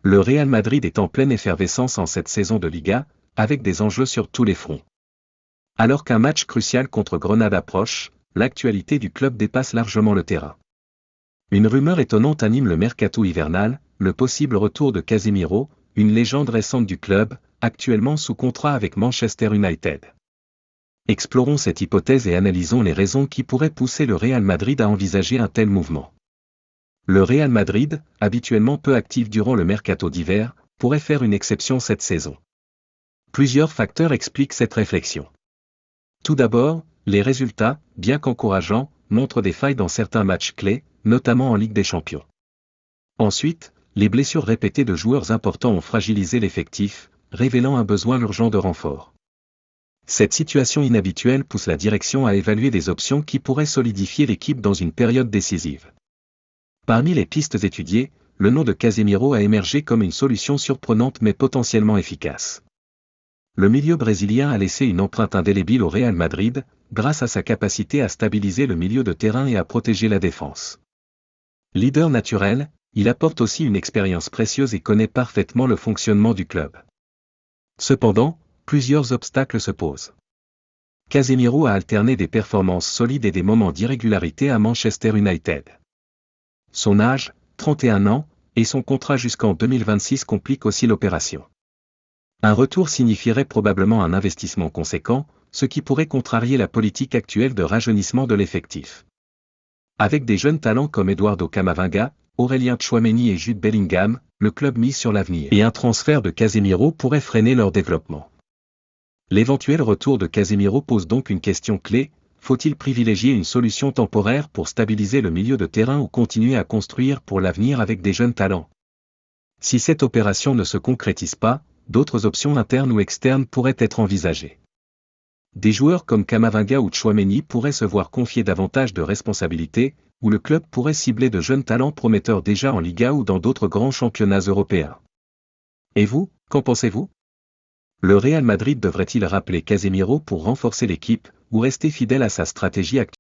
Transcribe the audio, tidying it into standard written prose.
Le Real Madrid est en pleine effervescence en cette saison de Liga, avec des enjeux sur tous les fronts. Alors qu'un match crucial contre Grenade approche, l'actualité du club dépasse largement le terrain. Une rumeur étonnante anime le mercato hivernal, le possible retour de Casemiro, une légende récente du club, actuellement sous contrat avec Manchester United. Explorons cette hypothèse et analysons les raisons qui pourraient pousser le Real Madrid à envisager un tel mouvement. Le Real Madrid, habituellement peu actif durant le mercato d'hiver, pourrait faire une exception cette saison. Plusieurs facteurs expliquent cette réflexion. Tout d'abord, les résultats, bien qu'encourageants, montrent des failles dans certains matchs clés, notamment en Ligue des Champions. Ensuite, les blessures répétées de joueurs importants ont fragilisé l'effectif, révélant un besoin urgent de renfort. Cette situation inhabituelle pousse la direction à évaluer des options qui pourraient solidifier l'équipe dans une période décisive. Parmi les pistes étudiées, le nom de Casemiro a émergé comme une solution surprenante mais potentiellement efficace. Le milieu brésilien a laissé une empreinte indélébile au Real Madrid, grâce à sa capacité à stabiliser le milieu de terrain et à protéger la défense. Leader naturel, il apporte aussi une expérience précieuse et connaît parfaitement le fonctionnement du club. Cependant, plusieurs obstacles se posent. Casemiro a alterné des performances solides et des moments d'irrégularité à Manchester United. Son âge, 31 ans, et son contrat jusqu'en 2026 compliquent aussi l'opération. Un retour signifierait probablement un investissement conséquent, ce qui pourrait contrarier la politique actuelle de rajeunissement de l'effectif. Avec des jeunes talents comme Eduardo Camavinga, Aurélien Tchouaméni et Jude Bellingham, le club mise sur l'avenir. Et un transfert de Casemiro pourrait freiner leur développement. L'éventuel retour de Casemiro pose donc une question clé: faut-il privilégier une solution temporaire pour stabiliser le milieu de terrain ou continuer à construire pour l'avenir avec des jeunes talents? Si cette opération ne se concrétise pas, d'autres options internes ou externes pourraient être envisagées. Des joueurs comme Camavinga ou Tchouaméni pourraient se voir confier davantage de responsabilités, ou le club pourrait cibler de jeunes talents prometteurs déjà en Liga ou dans d'autres grands championnats européens. Et vous, qu'en pensez-vous? Le Real Madrid devrait-il rappeler Casemiro pour renforcer l'équipe, ou rester fidèle à sa stratégie actuelle?